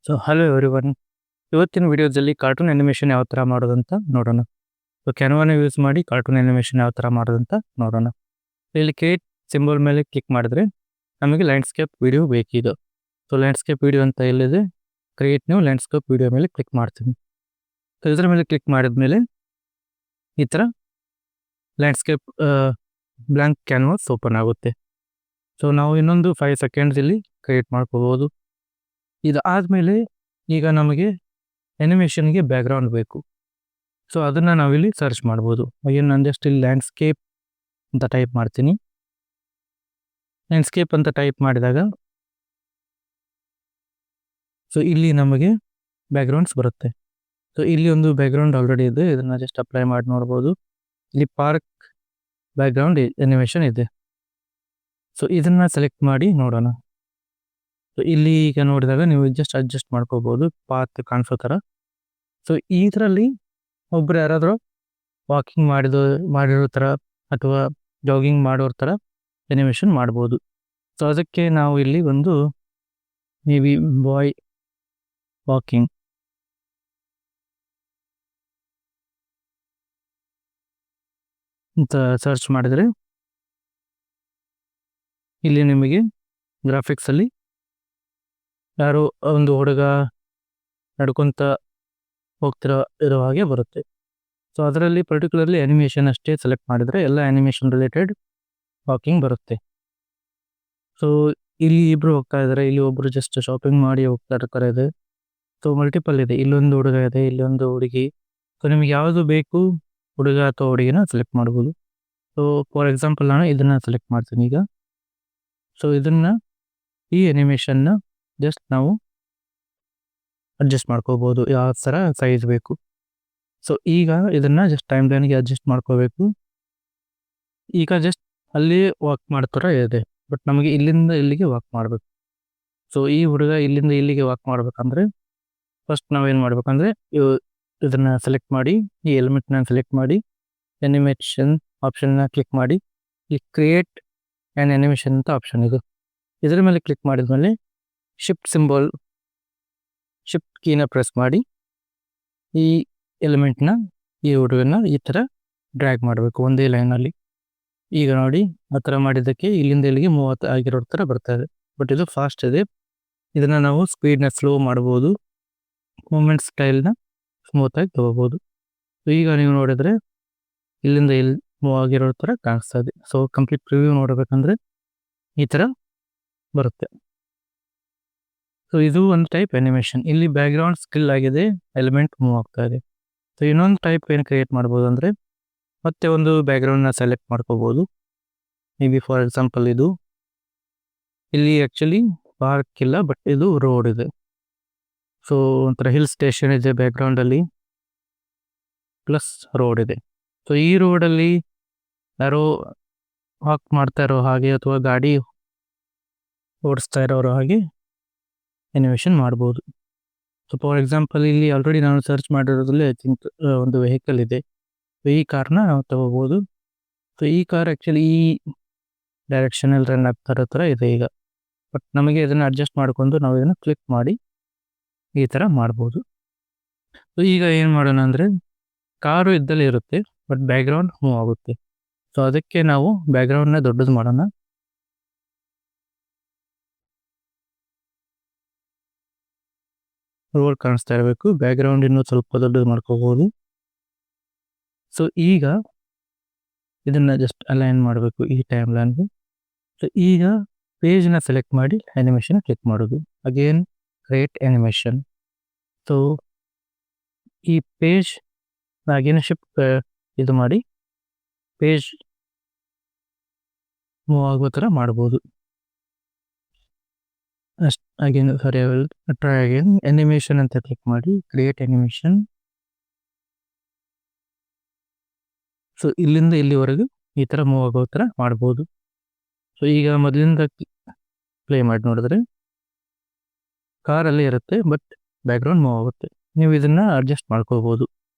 So hello everyone. ಇವತ್ತಿನ ವಿಡಿಯೋದಲ್ಲಿ cartoon animation ಯಾವ ಥರ ಮಾಡೋದಂತ ನೋಡೋಣ. ಸೊ ಕ್ಯಾನ್ವಾನ ಯೂಸ್ ಮಾಡಿ ಕಾರ್ಟೂನ್ ಅನಿಮೇಷನ್ ಯಾವ ಥರ ಮಾಡೋದಂತ ನೋಡೋಣ. ಇಲ್ಲಿ ಕ್ರಿಯೇಟ್ ಸಿಂಬಲ್ ಮೇಲೆ ಕ್ಲಿಕ್ ಮಾಡಿದ್ರೆ ನಮಗೆ ಲ್ಯಾಂಡ್ಸ್ಕೇಪ್ ವಿಡಿಯೋ ಬೇಕಿದು. ಸೊ ಲ್ಯಾಂಡ್ಸ್ಕೇಪ್ ವಿಡಿಯೋ ಅಂತ ಎಲ್ಲಿದೆ, ಕ್ರಿಯೇಟ್ ನ್ಯೂ ಲ್ಯಾಂಡ್ಸ್ಕೇಪ್ ವಿಡಿಯೋ ಮೇಲೆ ಕ್ಲಿಕ್ ಮಾಡ್ತೀನಿ. ಸೊ ಇದರ ಮೇಲೆ ಕ್ಲಿಕ್ ಮಾಡಿದ್ಮೇಲೆ ಈ ಥರ ಲ್ಯಾಂಡ್ಸ್ಕೇಪ್ ಬ್ಲ್ಯಾಂಕ್ ಕ್ಯಾನ್ವಾಸ್ ಓಪನ್ ಆಗುತ್ತೆ. ಸೊ ನಾವು ಇನ್ನೊಂದು 5 ಸೆಕೆಂಡ್ಸ್ ಇಲ್ಲಿ ಕ್ರಿಯೇಟ್ ಮಾಡ್ಕೋಬೋದು. ಇದಾದಮೇಲೆ ಈಗ ನಮಗೆ ಅನಿಮೇಷನ್ಗೆ ಬ್ಯಾಕ್ಗ್ರೌಂಡ್ ಬೇಕು. ಸೊ ಅದನ್ನು ನಾವಿಲ್ಲಿ ಸರ್ಚ್ ಮಾಡ್ಬೋದು. ಏನು ನಾನು ಜಸ್ಟ್ ಇಲ್ಲಿ ಲ್ಯಾಂಡ್ಸ್ಕೇಪ್ ಅಂತ ಟೈಪ್ ಮಾಡ್ತೀನಿ. ಲ್ಯಾಂಡ್ಸ್ಕೇಪ್ ಅಂತ ಟೈಪ್ ಮಾಡಿದಾಗ ಸೊ ಇಲ್ಲಿ ನಮಗೆ ಬ್ಯಾಕ್ಗ್ರೌಂಡ್ಸ್ ಬರುತ್ತೆ. ಸೊ ಇಲ್ಲಿ ಒಂದು ಬ್ಯಾಕ್ಗ್ರೌಂಡ್ ಆಲ್ರೆಡಿ ಇದೆ, ಇದನ್ನು ಜಸ್ಟ್ ಅಪ್ಲೈ ಮಾಡಿ ನೋಡ್ಬೋದು. ಇಲ್ಲಿ ಪಾರ್ಕ್ ಬ್ಯಾಕ್ಗ್ರೌಂಡ್ ಅನಿಮೇಷನ್ ಇದೆ. ಸೊ ಇದನ್ನು ಸೆಲೆಕ್ಟ್ ಮಾಡಿ ನೋಡೋಣ. ಸೊ ಇಲ್ಲಿ ಈಗ ನೋಡಿದಾಗ ನೀವು ಜಸ್ಟ್ ಅಡ್ಜಸ್ಟ್ ಮಾಡ್ಕೋಬೋದು ಪಾತ್ ಕಾಣಿಸೋ ಥರ. ಸೊ ಇದರಲ್ಲಿ ಒಬ್ಬರು ಯಾರಾದರೂ ವಾಕಿಂಗ್ ಮಾಡಿರೋ ಥರ ಅಥವಾ ಜಾಗಿಂಗ್ ಮಾಡೋರ ಥರ ಅನಿಮೇಷನ್ ಮಾಡ್ಬೋದು. ಸೊ ಅದಕ್ಕೆ ನಾವು ಇಲ್ಲಿ ಒಂದು ಮೇ ಬಿ ಬಾಯ್ ವಾಕಿಂಗ್ ಅಂತ ಸರ್ಚ್ ಮಾಡಿದರೆ ಇಲ್ಲಿ ನಿಮಗೆ ಗ್ರಾಫಿಕ್ಸಲ್ಲಿ ಯಾರೋ ಒಂದು ಹುಡುಗ ನಡ್ಕೊತ ಇರೋ ಹಾಗೆ ಬರುತ್ತೆ. ಸೊ ಅದರಲ್ಲಿ ಪರ್ಟಿಕ್ಯುಲರ್ಲಿ ಅನಿಮೇಷನ್ ಅಷ್ಟೇ ಸೆಲೆಕ್ಟ್ ಮಾಡಿದರೆ ಎಲ್ಲ ಅನಿಮೇಷನ್ ರಿಲೇಟೆಡ್ ವಾಕಿಂಗ್ ಬರುತ್ತೆ. ಸೊ ಇಲ್ಲಿ ಇಬ್ಬರು ಹೋಗ್ತಾ ಇದ್ದಾರೆ, ಇಲ್ಲಿ ಒಬ್ಬರು ಜಸ್ಟ್ ಶಾಪಿಂಗ್ ಮಾಡಿ ಹೋಗ್ತಾ ಇರ್ತಾರೆ. ಇದೆ ಸೊ ಮಲ್ಟಿಪಲ್ ಇದೆ, ಇಲ್ಲೊಂದು ಹುಡುಗ ಇದೆ, ಇಲ್ಲೊಂದು ಹುಡುಗಿ. ಸೊ ನಿಮಗೆ ಯಾವುದು ಬೇಕು ಹುಡುಗ ಅಥವಾ ಹುಡುಗಿನ ಸೆಲೆಕ್ಟ್ ಮಾಡ್ಬೋದು. ಸೊ ಫಾರ್ ಎಕ್ಸಾಂಪಲ್ ನಾನು ಇದನ್ನು ಸೆಲೆಕ್ಟ್ ಮಾಡ್ತೀನಿ ಈಗ. ಸೊ ಇದನ್ನು ಈ ಅನಿಮೇಷನ್ನ ಜಸ್ಟ್ ನಾವು ಅಡ್ಜಸ್ಟ್ ಮಾಡ್ಕೋಬೋದು ಯಾವ ಥರ ಸೈಜ್ ಬೇಕು. ಸೊ ಈಗ ಇದನ್ನು ಜಸ್ಟ್ ಟೈಮ್ ಲೈನ್ಗೆ ಅಡ್ಜಸ್ಟ್ ಮಾಡ್ಕೋಬೇಕು. ಈಗ ಜಸ್ಟ್ ಅಲ್ಲಿ ವಾಕ್ ಮಾಡ್ತಾರ ಇದೆ, ಬಟ್ ನಮಗೆ ಇಲ್ಲಿಂದ ಇಲ್ಲಿಗೆ ವಾಕ್ ಮಾಡಬೇಕು. ಸೊ ಈ ಹುಡುಗ ಇಲ್ಲಿಂದ ಇಲ್ಲಿಗೆ ವಾಕ್ ಮಾಡ್ಬೇಕಂದ್ರೆ ಫಸ್ಟ್ ನಾವೇನು ಮಾಡ್ಬೇಕಂದ್ರೆ ಇದನ್ನು ಸೆಲೆಕ್ಟ್ ಮಾಡಿ, ಈ ಎಲಿಮೆಂಟ್ನ ಸೆಲೆಕ್ಟ್ ಮಾಡಿ, ಅನಿಮೇಷನ್ ಆಪ್ಷನ್ನ ಕ್ಲಿಕ್ ಮಾಡಿ, ಈ ಕ್ರಿಯೇಟ್ ಆ್ಯನ್ ಅನಿಮೇಷನ್ ಅಂತ ಆಪ್ಷನ್ ಇದು. ಇದರ ಮೇಲೆ ಕ್ಲಿಕ್ ಮಾಡಿದ್ಮೇಲೆ ಶಿಫ್ಟ್ ಕೀನ ಪ್ರೆಸ್ ಮಾಡಿ ಈ ಎಲಿಮೆಂಟ್ನ ಈ ಹುಡುಗನ ಈ ಥರ ಡ್ರ್ಯಾಗ್ ಮಾಡಬೇಕು ಒಂದೇ ಲೈನಲ್ಲಿ. ಈಗ ನೋಡಿ ಆ ಥರ ಮಾಡಿದ್ದಕ್ಕೆ ಇಲ್ಲಿಂದ ಇಲ್ಲಿಗೆ 30 ಆಗಿರೋ ಥರ ಬರ್ತಾ ಇದೆ, ಬಟ್ ಇದು ಫಾಸ್ಟ್ ಇದೆ. ಇದನ್ನು ನಾವು ಸ್ಪೀಡ್ನ ಸ್ಲೋ ಮಾಡ್ಬೋದು, ಮೂಮೆಂಟ್ ಸ್ಟೈಲ್ನ ಸ್ಮೂತಾಗಿ ತೊಗೋಬೋದು. ಸೊ ಈಗ ನೀವು ನೋಡಿದ್ರೆ ಇಲ್ಲಿಂದ ಇಲ್ಲಿ ಮೂವ್ ಆಗಿರೋ ಥರ ಕಾಣಿಸ್ತಾ ಇದೆ. ಸೊ ಕಂಪ್ಲೀಟ್ ಪ್ರಿವ್ಯೂ ನೋಡಬೇಕಂದ್ರೆ ಈ ಥರ ಬರುತ್ತೆ. ಸೊ ಇದು ಒಂದು ಟೈಪ್ ಅನಿಮೇಷನ್. ಇಲ್ಲಿ ಬ್ಯಾಕ್ಗ್ರೌಂಡ್ ಸ್ಕಿಲ್ ಆಗಿದೆ, ಎಲಿಮೆಂಟ್ ಮೂವ್ ಆಗ್ತಾ ಇದೆ. ಸೊ ಇನ್ನೊಂದು ಟೈಪ್ ಏನು ಕ್ರಿಯೇಟ್ ಮಾಡ್ಬೋದು ಅಂದರೆ ಮತ್ತೆ ಒಂದು ಬ್ಯಾಕ್ಗ್ರೌಂಡ್ನ ಸೆಲೆಕ್ಟ್ ಮಾಡ್ಕೋಬೋದು. ಮೇ ಬಿ ಫಾರ್ ಎಕ್ಸಾಂಪಲ್ ಇದು ಇಲ್ಲಿ ಆ್ಯಕ್ಚುಲಿ ಪಾರ್ಕ್ ಇಲ್ಲ, ಬಟ್ ಇದು ರೋಡ್ ಇದೆ. ಸೊ ಒಂಥರ ಹಿಲ್ ಸ್ಟೇಷನ್ ಇದೆ ಬ್ಯಾಕ್ಗ್ರೌಂಡಲ್ಲಿ, ಪ್ಲಸ್ ರೋಡ್ ಇದೆ. ಸೊ ಈ ರೋಡಲ್ಲಿ ಯಾರೋ ವಾಕ್ ಮಾಡ್ತಾ ಇರೋ ಹಾಗೆ ಅಥವಾ ಗಾಡಿ ಓಡಿಸ್ತಾ ಇರೋರು ಹಾಗೆ ಅನಿಮೇಷನ್ ಮಾಡ್ಬೋದು. ಸೊ ಫಾರ್ ಎಕ್ಸಾಂಪಲ್ ಇಲ್ಲಿ ಆಲ್ರೆಡಿ ನಾನು ಸರ್ಚ್ ಮಾಡಿರೋದ್ರಲ್ಲಿ ಐ ಥಿಂಕ್ ಒಂದು ವೆಹಿಕಲ್ ಇದೆ. ಸೊ ಈ ಕಾರ್ನ ನಾವು ತಗೋಬೋದು. ಸೊ ಈ ಕಾರ್ ಆ್ಯಕ್ಚುಲಿ ಈ ಡೈರೆಕ್ಷನಲ್ಲಿ ರನ್ ಆಗ್ತಾ ಇರೋ ಥರ ಇದೆ ಈಗ, ಬಟ್ ನಮಗೆ ಇದನ್ನು ಅಡ್ಜಸ್ಟ್ ಮಾಡಿಕೊಂಡು ನಾವು ಇದನ್ನು ಕ್ಲಿಕ್ ಮಾಡಿ ಈ ಥರ ಮಾಡ್ಬೋದು. ಸೊ ಈಗ ಏನು ಮಾಡೋಣ ಅಂದರೆ ಕಾರು ಇದ್ದಲ್ಲಿ ಇರುತ್ತೆ, ಬಟ್ ಬ್ಯಾಕ್ಗ್ರೌಂಡ್ ಮೂವ್ ಆಗುತ್ತೆ. ಸೊ ಅದಕ್ಕೆ ನಾವು ಬ್ಯಾಕ್ಗ್ರೌಂಡ್ನ ದೊಡ್ಡದು ಮಾಡೋಣ. ರೋಡ್ ಕಾಣಿಸ್ತಾ ಇರಬೇಕು, ಬ್ಯಾಕ್ಗ್ರೌಂಡ್ ಇನ್ನೂ ಸ್ವಲ್ಪ ದೊಡ್ಡದು ಮಾಡ್ಕೋಬೋದು. ಸೊ ಈಗ ಇದನ್ನು ಜಸ್ಟ್ ಅಲೈನ್ ಮಾಡಬೇಕು ಈ ಟೈಮ್ ಲೈನ್ಗೆ. ಸೊ ಈಗ ಪೇಜ್ನ ಸೆಲೆಕ್ಟ್ ಮಾಡಿ ಅನಿಮೇಷನ್ ಕ್ಲಿಕ್ ಮಾಡೋದು. Again create animation. ಸೊ ಈ ಪೇಜ್ ಅಗೇನ್ ಶಿಫ್ಟ್ ಇದು ಮಾಡಿ ಪೇಜ್ ಮೂವ್ ಆಗೋ ಥರ ಮಾಡ್ಬೋದು. ಅಗೇನ್ ಸಾರಿ ಟ್ರೈ ಅಗೇನ್ ಅನಿಮೇಷನ್ ಅಂತ ಕ್ಲಿಕ್ ಮಾಡಿ ಕ್ರಿಯೇಟ್ ಅನಿಮೇಷನ್. ಸೊ ಇಲ್ಲಿಂದ ಇಲ್ಲಿವರೆಗೂ ಈ ಥರ ಮೂವ್ ಆಗೋ ಥರ ಮಾಡ್ಬೋದು. ಸೊ ಈಗ ಮೊದಲಿಂದ ಪ್ಲೇ ಮಾಡಿ ನೋಡಿದ್ರೆ ಕಾರಲ್ಲಿ ಇರುತ್ತೆ, ಬಟ್ ಬ್ಯಾಕ್ಗ್ರೌಂಡ್ ಮೂವ್ ಆಗುತ್ತೆ. ನೀವು ಇದನ್ನು ಅಡ್ಜಸ್ಟ್ ಮಾಡ್ಕೋಬೋದು.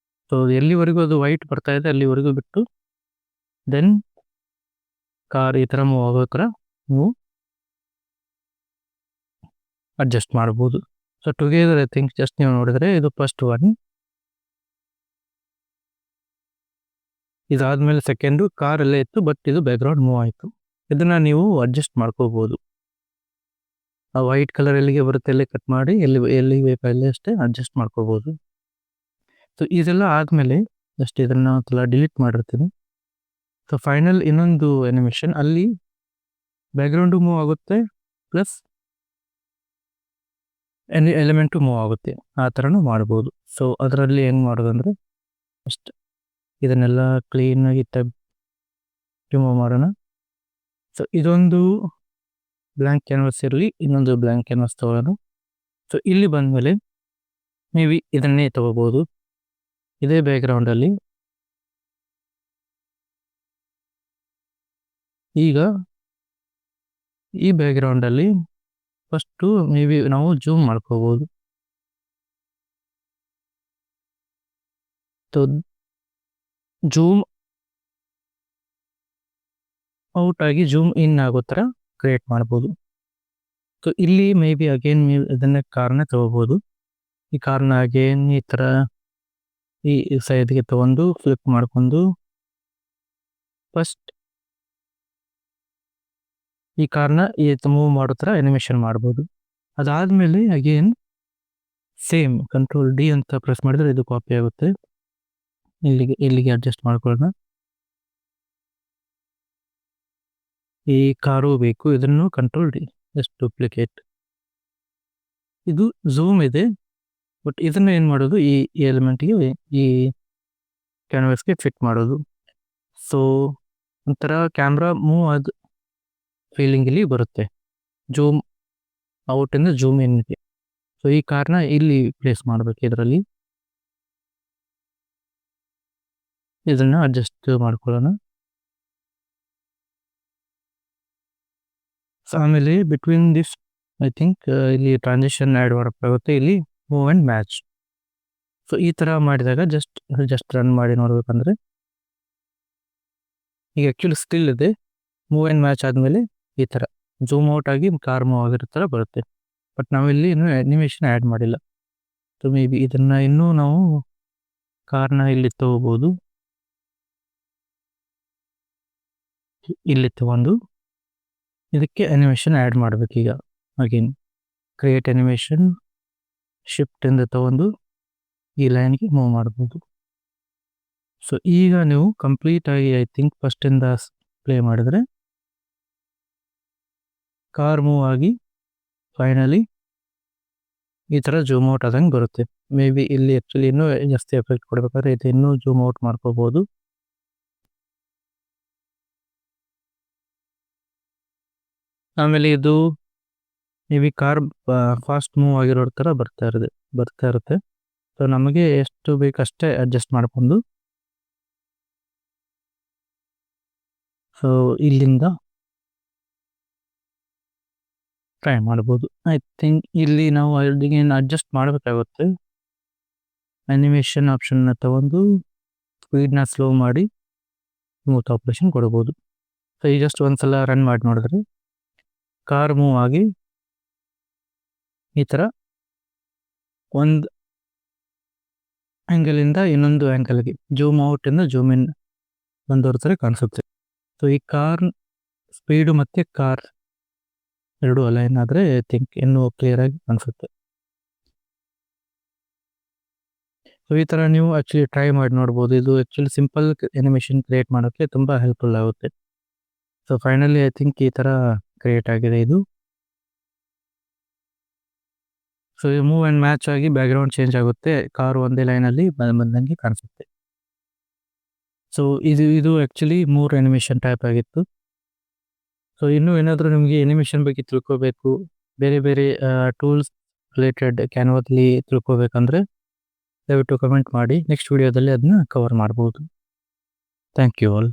ಸೊ ಎಲ್ಲಿವರೆಗೂ ಅದು ವೈಟ್ ಬರ್ತಾ ಇದೆ ಅಲ್ಲಿವರೆಗೂ ಬಿಟ್ಟು ದೆನ್ ಕಾರ್ ಈ ಥರ ಮೂವ್ ಆಗೋ ಥರ ನೀವು ಅಡ್ಜಸ್ಟ್ ಮಾಡ್ಬೋದು. So so together I think just ನೀವು ನೋಡಿದ್ರೆ ಇದು ಫಸ್ಟ್ ಒನ್. ಇದಾದ್ಮೇಲೆ ಸೆಕೆಂಡು ಕಾರ್ ಅಲ್ಲೇ ಇತ್ತು, ಬಟ್ ಇದು ಬ್ಯಾಕ್ಗ್ರೌಂಡ್ ಮೂವ್ ಆಯಿತು. ಇದನ್ನ ನೀವು ಅಡ್ಜಸ್ಟ್ ಮಾಡ್ಕೋಬಹುದು. ಆ ವೈಟ್ ಕಲರ್ ಎಲ್ಲಿಗೆ ಬರುತ್ತೆ ಅಲ್ಲೇ ಕಟ್ ಮಾಡಿ, ಎಲ್ಲಿ ಬೇಕು ಅಲ್ಲೇ ಅಷ್ಟೇ ಅಡ್ಜಸ್ಟ್ ಮಾಡ್ಕೋಬಹುದು. ಸೊ ಇದೆಲ್ಲ ಆದ್ಮೇಲೆ ಜಸ್ಟ್ ಇದನ್ನ ಒಂದ್ಸಲ ಡಿಲೀಟ್ ಮಾಡಿರ್ತೀನಿ. ಸೊ ಫೈನಲ್ ಇನ್ನೊಂದು ಅನಿಮೇಷನ್, ಅಲ್ಲಿ ಬ್ಯಾಕ್ಗ್ರೌಂಡು ಮೂವ್ ಆಗುತ್ತೆ ಪ್ಲಸ್ ಎಲಿಮೆಂಟು ಮೂವ್ ಆಗುತ್ತೆ, ಆ ಥರನೂ ಮಾಡ್ಬೋದು. ಸೊ ಅದರಲ್ಲಿ ಏನು ಮಾಡೋದಂದ್ರೆ ಫಸ್ಟ್ ಇದನ್ನೆಲ್ಲ ಕ್ಲೀನಾಗಿ ರಿಮೂವ್ ಮಾಡೋಣ. ಸೊ ಇದೊಂದು ಬ್ಲ್ಯಾಂಕ್ ಕ್ಯಾನ್ವಾಸ್ ಇರಲಿ, ಇನ್ನೊಂದು ಬ್ಲ್ಯಾಂಕ್ ಕ್ಯಾನ್ವಾಸ್ ತಗೊಳ್ಳೋಣ. ಸೊ ಇಲ್ಲಿ ಬಂದಮೇಲೆ ಮೇ ಬಿ ಇದನ್ನೇ ತಗೋಬೋದು, ಇದೇ ಬ್ಯಾಕ್ಗ್ರೌಂಡಲ್ಲಿ. ಈಗ ಈ ಬ್ಯಾಕ್ಗ್ರೌಂಡಲ್ಲಿ ಫಸ್ಟು ಮೇ ಬಿ ನಾವು ಜೂಮ್ ಮಾಡ್ಕೋಬೋದು. ಸೊ ಜೂಮ್ ಔಟ್ ಆಗಿ ಜೂಮ್ ಇನ್ ಆಗೋ ಥರ ಕ್ರಿಯೇಟ್ ಮಾಡ್ಬೋದು. ಸೊ ಇಲ್ಲಿ ಮೇ ಬಿ ಅಗೇನ್ ನೀವು ಇದನ್ನ ಕಾರ್ನ ತಗೋಬೋದು. ಈ ಕಾರ್ನ ಅಗೇನ್ ಈ ಥರ ಈ ಸೈಡ್ಗೆ ತಗೊಂಡು ಫ್ಲಿಪ್ ಮಾಡ್ಕೊಂಡು ಫಸ್ಟ್ ಈ ಕಾರ್ನ ಮೂವ್ ಮಾಡೋ ಥರ ಅನಿಮೇಷನ್ ಮಾಡ್ಬೋದು. ಅದಾದಮೇಲೆ ಅಗೇನ್ ಸೇಮ್ ಕಂಟ್ರೋಲ್ ಡಿ ಅಂತ ಪ್ರೆಸ್ ಮಾಡಿದ್ರೆ ಇದು ಕಾಪಿ ಆಗುತ್ತೆ. ಇಲ್ಲಿಗೆ ಅಡ್ಜಸ್ಟ್ ಮಾಡ್ಕೊಳ್ಳೋಣ. ಈ ಕಾರು ಬೇಕು, ಇದನ್ನು ಕಂಟ್ರೋಲ್ ಡಿ, ಜಸ್ಟ್ ಡೂಪ್ಲಿಕೇಟ್. ಇದು ಝೂಮ್ ಇದೆ, ಬಟ್ ಇದನ್ನು ಏನು ಮಾಡೋದು, ಈ ಎಲಿಮೆಂಟ್ಗೆ ಈ ಕ್ಯಾನ್ವಾಸ್ಗೆ ಫಿಟ್ ಮಾಡೋದು. ಸೊ ಒಂಥರ ಕ್ಯಾಮ್ರಾ ಮೂವ್ ಆದ ಫೀಲಿಂಗ್ ಇಲ್ಲಿ ಬರುತ್ತೆ, ಜೂಮ್ ಔಟಿಂದ ಜೂಮ್ ಇನ್ಗೆ. ಸೊ ಈ ಕಾರ್ನ ಇಲ್ಲಿ ಪ್ಲೇಸ್ ಮಾಡಬೇಕು, ಇದರಲ್ಲಿ ಇದನ್ನ ಅಡ್ಜಸ್ಟ್ ಮಾಡ್ಕೊಳ್ಳೋಣ. ಸೊ ಆಮೇಲೆ ಬಿಟ್ವೀನ್ ದಿಸ್ ಐ ಥಿಂಕ್ ಇಲ್ಲಿ ಟ್ರಾನ್ಸಿಷನ್ ಆ್ಯಡ್ ಮಾಡಬೇಕಾಗುತ್ತೆ, ಇಲ್ಲಿ ಮೂವ್ ಆ್ಯಂಡ್ ಮ್ಯಾಚ್. ಸೊ ಈ ಥರ ಮಾಡಿದಾಗ ಜಸ್ಟ್ ರನ್ ಮಾಡಿ ನೋಡ್ಬೇಕಂದ್ರೆ ಈಗ ಆ್ಯಕ್ಚುಲಿ ಸ್ಟಿಲ್ ಇದೆ, ಮೂವ್ ಆ್ಯಂಡ್ ಮ್ಯಾಚ್ ಆದಮೇಲೆ ಈ ಥರ ಜೂಮ್ ಔಟ್ ಆಗಿ ಕಾರ್ ಮೂವ್ ಆಗಿರೋ ಥರ ಬರುತ್ತೆ. ಬಟ್ ನಾವಿಲ್ಲಿ ಇನ್ನೂ ಅನಿಮೇಷನ್ ಆ್ಯಡ್ ಮಾಡಿಲ್ಲ. ಸೊ ಮೇ ಬಿ ಇದನ್ನು ಇನ್ನೂ ನಾವು ಕಾರ್ನ ಇಲ್ಲಿ ತಗೋಬೋದು, ಇಲ್ಲಿ ತಗೊಂಡು ಇದಕ್ಕೆ ಅನಿಮೇಷನ್ ಆ್ಯಡ್ ಮಾಡಬೇಕು. ಈಗ ಅಗೇನ್ ಕ್ರಿಯೇಟ್ ಅನಿಮೇಷನ್, ಶಿಫ್ಟಿಂದ ತಗೊಂಡು ಈ ಲೈನ್ಗೆ ಮೂವ್ ಮಾಡ್ಬೋದು. ಸೊ ಈಗ ನೀವು ಕಂಪ್ಲೀಟಾಗಿ ಐ ಥಿಂಕ್ ಫಸ್ಟಿಂದ ಪ್ಲೇ ಮಾಡಿದ್ರೆ ಕಾರ್ ಮೂವ್ ಆಗಿ ಫೈನಲಿ ಈ ಥರ ಜೂಮ್ ಔಟ್ ಆದಂಗೆ ಬರುತ್ತೆ. ಮೇ ಬಿ ಇಲ್ಲಿ ಆ್ಯಕ್ಚುಲಿ ಇನ್ನೂ ಜಾಸ್ತಿ ಎಫೆಕ್ಟ್ ಕೊಡಬೇಕಾದ್ರೆ ಇದು ಇನ್ನೂ ಜೂಮ್ ಔಟ್ ಮಾಡ್ಕೋಬೋದು. ಆಮೇಲೆ ಇದು may be car fast move ಆಗಿರೋ ಥರ ಬರ್ತಾ ಇರುತ್ತೆ. ಸೊ ನಮಗೆ ಎಷ್ಟು ಬೇಕು ಅಷ್ಟೇ ಅಡ್ಜಸ್ಟ್ ಮಾಡ್ಕೊಂಡು ಸೊ ಇಲ್ಲಿಂದ ಟ್ರೈ ಮಾಡ್ಬೋದು. ಐ ಥಿಂಕ್ ಇಲ್ಲಿ ನಾವು ಏನು ಅಡ್ಜಸ್ಟ್ ಮಾಡಬೇಕಾಗುತ್ತೆ, ಅನಿಮೇಷನ್ ಆಪ್ಷನ್ನ ತಗೊಂಡು ಸ್ಪೀಡ್ನ ಸ್ಲೋ ಮಾಡಿ ಸ್ಮೂತ್ ಆಪ್ರೇಷನ್ ಕೊಡ್ಬೋದು. ಸೊ ಈ ಜಸ್ಟ್ ಒಂದ್ಸಲ ರನ್ ಮಾಡಿ ನೋಡಿದ್ರೆ ಕಾರ್ ಮೂವ್ ಆಗಿ ಈ ಥರ ಒಂದು ಆ್ಯಂಗಲಿಂದ ಇನ್ನೊಂದು ಆ್ಯಂಗಲ್ಗೆ ಜೂಮ್ ಔಟಿಂದ ಜೂಮ್ ಇನ್ ಬಂದವ್ರ ಥರ ಕಾಣಿಸುತ್ತೆ. ಸೊ ಈ ಕಾರ್ ಸ್ಪೀಡು ಮತ್ತು ಕಾರ್ ಎರಡು ಅಲೈನ್ ಆದರೆ ಐ ಥಿಂಕ್ ಇನ್ನೂ ಕ್ಲಿಯರಾಗಿ ಕಾಣಿಸುತ್ತೆ. ಸೊ ಈ ಥರ ನೀವು ಆ್ಯಕ್ಚುಲಿ ಟ್ರೈ ಮಾಡಿ ನೋಡ್ಬೋದು. ಇದು ಆ್ಯಕ್ಚುಲಿ ಸಿಂಪಲ್ ಅನಿಮೇಷನ್ ಕ್ರಿಯೇಟ್ ಮಾಡೋಕ್ಕೆ ತುಂಬ ಹೆಲ್ಪ್ಫುಲ್ ಆಗುತ್ತೆ. ಸೊ ಫೈನಲಿ ಐ ಥಿಂಕ್ ಈ ಥರ ಕ್ರಿಯೇಟ್ ಆಗಿದೆ ಇದು. ಸೊ ಈ ಮೂವ್ ಆ್ಯಂಡ್ ಮ್ಯಾಚ್ ಆಗಿ ಬ್ಯಾಕ್ಗ್ರೌಂಡ್ ಚೇಂಜ್ ಆಗುತ್ತೆ, ಕಾರು ಒಂದೇ ಲೈನಲ್ಲಿ ಬಂದಂಗೆ ಕಾಣಿಸುತ್ತೆ. ಸೊ ಇದು ಆ್ಯಕ್ಚುಲಿ 3 ಅನಿಮೇಷನ್ ಟೈಪ್ ಆಗಿತ್ತು. ಸೊ ಇನ್ನೂ ಏನಾದರೂ ನಿಮಗೆ ಅನಿಮೇಷನ್ ಬಗ್ಗೆ ತಿಳ್ಕೋಬೇಕು, ಬೇರೆ ಬೇರೆ ಟೂಲ್ಸ್ ರಿಲೇಟೆಡ್ ಕ್ಯಾನ್ವಾದಲ್ಲಿ ತಿಳ್ಕೋಬೇಕಂದ್ರೆ ದಯವಿಟ್ಟು ಕಮೆಂಟ್ ಮಾಡಿ, ನೆಕ್ಸ್ಟ್ ವಿಡಿಯೋದಲ್ಲಿ ಅದನ್ನ ಕವರ್ ಮಾಡ್ಬೋದು. Thank you all.